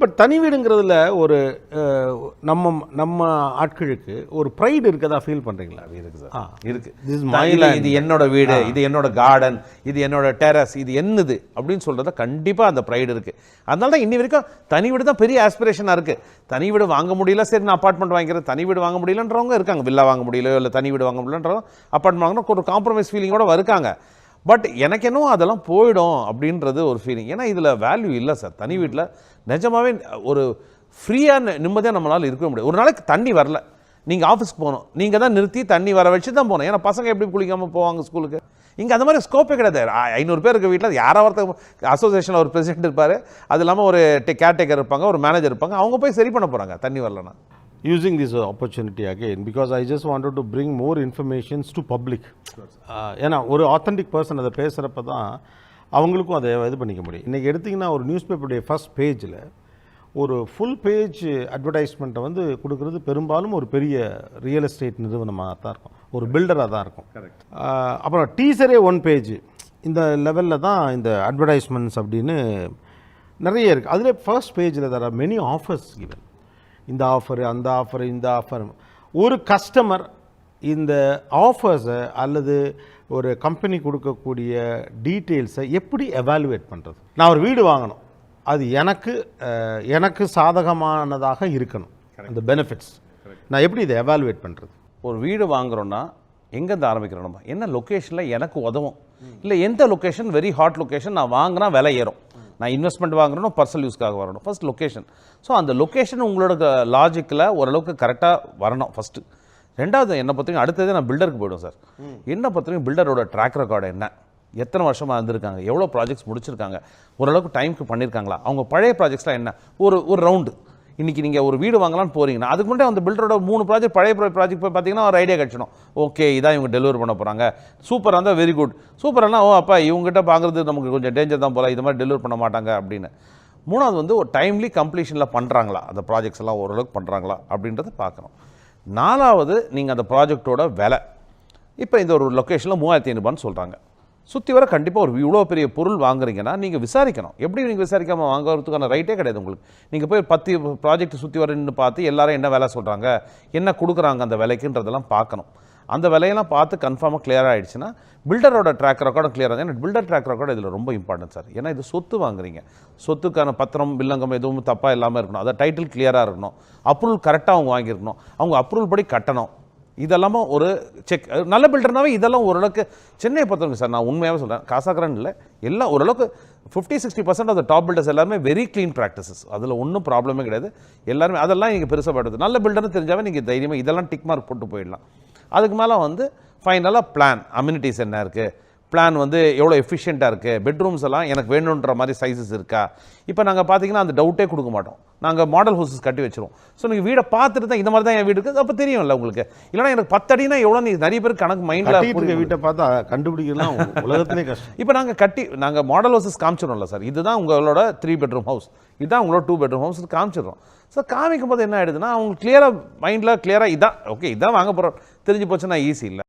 But தனி வீடுங்கிறதுல ஒரு நம்ம நம்ம ஆட்களுக்கு ஒரு ப்ரைடு இருக்கதா ஃபீல் பண்ணுறீங்களா? இருக்குது சார், இருக்குது. இது என்னோட வீடு, இது என்னோட கார்டன், இது என்னோட டெரஸ், இது என்னது அப்படின்னு சொல்கிறத கண்டிப்பாக அந்த ப்ரைடு இருக்குது. அதனால தான் இன்னி வரைக்கும் தனி வீடு தான் பெரிய ஆஸ்பிரேஷனாக இருக்குது. தனி வீடு வாங்க முடியல, சரி நான் அப்பார்ட்மெண்ட் வாங்கிக்கிறேன். தனி வீடு வாங்க முடியலன்றவங்க இருக்காங்க. வில்லா வாங்க முடியல, இல்லை தனி வீடு வாங்க முடியலன்றவங்க அப்பார்ட்மெண்ட் வாங்கினா ஒரு காம்ப்ரமைஸ் ஃபீலிங்கோட இருக்காங்க. பட் எனக்கு என்னவோ அதெல்லாம் போயிடும் அப்படின்றது ஒரு ஃபீலிங். ஏன்னா இதில் வேல்யூ இல்லை சார். தனி வீட்டில் நிஜமாகவே ஒரு ஃப்ரீயாக நிம்மதியாக நம்மளால் இருக்கவே முடியாது. ஒரு நாளைக்கு தண்ணி வரல, நீங்கள் ஆஃபீஸ்க்கு போகணும், நீங்கள் தான் நிறுத்தி தண்ணி வர வச்சு தான் போகணும். ஏன்னா பசங்க எப்படி குளிக்காமல் போவாங்க ஸ்கூலுக்கு? இங்கே அந்த மாதிரி ஸ்கோப்பே கிடையாது. 500 பேர் இருக்க வீட்டில் யாராவது அசோசியேஷனில் ஒரு பிரசிடென்ட் இருப்பார், அது இல்லாமல் ஒரு கேர்டேக்கர் இருப்பாங்க, ஒரு மேனேஜர் இருப்பாங்க. அவங்க போய் சரி பண்ண போகிறாங்க தண்ணி வரலன்னா. Using this opportunity again, because I just wanted to bring more informations to public. ஏன்னா ஒரு ஆத்தென்டிக் பர்சன் அதை பேசுகிறப்ப தான் அவங்களுக்கும் அதை இது பண்ணிக்க முடியும். இன்றைக்கி எடுத்திங்கன்னா ஒரு நியூஸ் பேப்பருடைய ஃபஸ்ட் பேஜில் ஒரு ஃபுல் பேஜ் அட்வர்டைஸ்மெண்ட்டை வந்து கொடுக்குறது பெரும்பாலும் ஒரு பெரிய ரியல் எஸ்டேட் நிறுவனமாக தான் இருக்கும், ஒரு பில்டராக தான் இருக்கும். அப்புறம் டீசரே 1 பேஜ் இந்த லெவலில் தான் இந்த அட்வர்டைஸ்மெண்ட்ஸ் அப்படின்னு நிறைய இருக்குது. அதில் ஃபர்ஸ்ட் பேஜில் தர மெனி ஆஃபர்ஸ் கிவன். இந்த ஆஃபரு, அந்த ஆஃபரு, இந்த ஆஃபர். ஒரு கஸ்டமர் இந்த ஆஃபர்ஸை அல்லது ஒரு கம்பெனி கொடுக்கக்கூடிய டீட்டெயில்ஸை எப்படி எவாலுவேட் பண்ணுறது? நான் ஒரு வீடு வாங்கணும், அது எனக்கு சாதகமானதாக இருக்கணும், அந்த பெனிஃபிட்ஸ். நான் எப்படி இதை எவாலுவேட் பண்ணுறது? ஒரு வீடு வாங்குகிறோன்னா எங்கேருந்து ஆரம்பிக்கிறோம்? நம்ம என்ன லொக்கேஷனில் எனக்கு உதவும், இல்லை எந்த லொக்கேஷன் வெரி ஹாட் லொக்கேஷன், நான் வாங்கினா விலை ஏறும், நான் இன்வெஸ்ட்மெண்ட் வாங்குறேன்னா பர்சனல் யூஸ்க்காக வரணும். First location. ஸோ அந்த லொக்கேஷன் உங்களோட லாஜிக்கில் ஓரளவுக்கு கரெக்டாக வரணும் ஃபஸ்ட்டு. ரெண்டாவது என்னை பொறுத்தவரைக்கும் அடுத்தது நான் பில்டருக்கு போய்டும் சார். என்னை பொறுத்தவரைக்கும் பில்டரோட ட்ராக் ரெக்கார்டு என்ன, எத்தனை வருஷமாக இருந்திருக்காங்க, எவ்வளோ ப்ராஜெக்ட்ஸ் முடிச்சிருக்காங்க, ஓரளவுக்கு டைமுக்கு பண்ணியிருக்காங்களா, அவங்க பழைய ப்ராஜெக்ட்ஸ்லாம் என்ன, ஒரு ரவுண்டு. இன்றைக்கி நீங்கள் ஒரு வீடு வாங்கலான்னு போகிறீங்கன்னா அதுக்கு முன்னாடி அந்த பில்டரோட 3 ப்ராஜெக்ட் பழைய ப்ராஜெக்ட் போய் பார்த்தீங்கன்னா ஒரு ஐடியா கிடச்சிடும். ஓகே, இதான் இவங்க டெலிவரி பண்ண போகிறாங்க. சூப்பராக இருந்தால் வெரி குட், சூப்பரானா ஓ அப்பா இவங்ககிட்ட வாங்குறது நமக்கு கொஞ்சம் டேஞ்சர் தான் போல, இது மாதிரி டெலிவரி பண்ண மாட்டாங்க அப்படின்னு. மூணாவது வந்து ஒரு டைம்லி கம்ப்ளீஷனில் பண்ணுறாங்களா, அந்த ப்ராஜெக்ட்ஸ் எல்லாம் ஓரளவுக்கு பண்ணுறாங்களா அப்படின்றத பார்க்கணும். நாலாவது நீங்கள் அந்த ப்ராஜெக்டோட விலை. இப்போ இந்த ஒரு லொக்கேஷனில் 3500 சொல்கிறாங்க. சுற்றி வர கண்டிப்பாக ஒரு இவ்வளோ பெரிய பொருள் வாங்குறீங்கன்னா நீங்கள் விசாரிக்கணும். எப்படி நீங்கள் விசாரிக்காமல் வாங்குறதுக்கான ரைட்டே கிடையாது உங்களுக்கு. நீங்கள் போய் 10 ப்ராஜெக்ட் சுற்றி வரன்னு பார்த்து எல்லாரும் என்ன விலை சொல்கிறாங்க, என்ன கொடுக்குறாங்க அந்த விலைக்குன்றதெல்லாம் பார்க்கணும். அந்த விலையெல்லாம் பார்த்து கன்ஃபார்மாக கிளியராக ஆகிடுச்சுன்னா பில்டரோட ட்ராக் ரெக்கார்டும் கிளியர் ஆகுது. ஏன்னா பில்டர் ட்ராக் ரெக்கார்டு இதில் ரொம்ப இம்பார்ட்டன்ட் சார். ஏன்னா இது சொத்து வாங்குறீங்க, சொத்துக்கான பத்திரம் வில்லங்கம் எதுவும் தப்பாக இல்லாமல் இருக்கணும், அதை டைட்டில் கிளியராக இருக்கணும், அப்ரூவல் கரெக்டாக அவங்க வாங்கியிருக்கணும், அவங்க அப்ரூவல் படி கட்டணும். இதெல்லாமே ஒரு செக். நல்ல பில்டர்னாவே இதெல்லாம் ஓரளவுக்கு சென்னையை பொறுத்தவரைக்கும் சார், நான் உண்மையாகவே சொல்கிறேன், காசாக்கிறேன்னு இல்லை, எல்லாம் ஓரளவுக்கு 50-60% ஆஃப் த டாப் பில்டர்ஸ் எல்லாருமே வெரி க்ளீன் ப்ராக்டிசஸ். அதில் ஒன்றும் ப்ராப்ளமே கிடையாது. எல்லாருமே அதெல்லாம் நீங்கள் பெருசாக படுது. நல்ல பில்டர்னு தெரிஞ்சாவே நீங்கள் தைரியமாக இதெல்லாம் டிக் மார்க் போட்டு போயிடலாம். அதுக்கு மேலே வந்து ஃபைனலாக பிளான், அம்யூனிட்டிஸ் என்ன இருக்குது, பிளான் வந்து எவ்வளோ எஃபிஷியண்ட்டாக இருக்குது, பெட்ரூம்ஸ் எல்லாம் எனக்கு வேணுன்ற மாதிரி சைஸஸ் இருக்கா. இப்போ நாங்கள் பார்த்தீங்கன்னா அந்த டவுட்டே கொடுக்க மாட்டோம், நாங்கள் மாடல் ஹவுசஸ் கட்டி வச்சிருவோம். ஸோ நீங்கள் வீடை பார்த்துட்டு தான் இந்த மாதிரி தான் என் வீடு இருக்குது அப்போ தெரியும்ல உங்களுக்கு. இல்லைனா எனக்கு 10 அடினா எவ்வளோ, நீ நிறைய பேர் கணக்கு மைண்டில் வீட்டை பார்த்தா கண்டுபிடிக்கலாம் உலகத்திலே கஷ்டம். இப்போ நாங்கள் மாடல் ஹவுசஸ் காமிச்சிடும்ல சார், இதுதான் உங்களோட 3 பெட்ரூம் ஹவுஸ், இதுதான் உங்களோட 2 பெட்ரூம் ஹவுஸ் காமிச்சிடுறோம். ஸோ காமிக்கும் போது என்ன ஆகிடுதுன்னா அவங்க கிளியராக மைண்டில் கிளியராக இதான் ஓகே இதான் வாங்க போகிறோம் தெரிஞ்சு போச்சுன்னா ஈஸி இல்லை.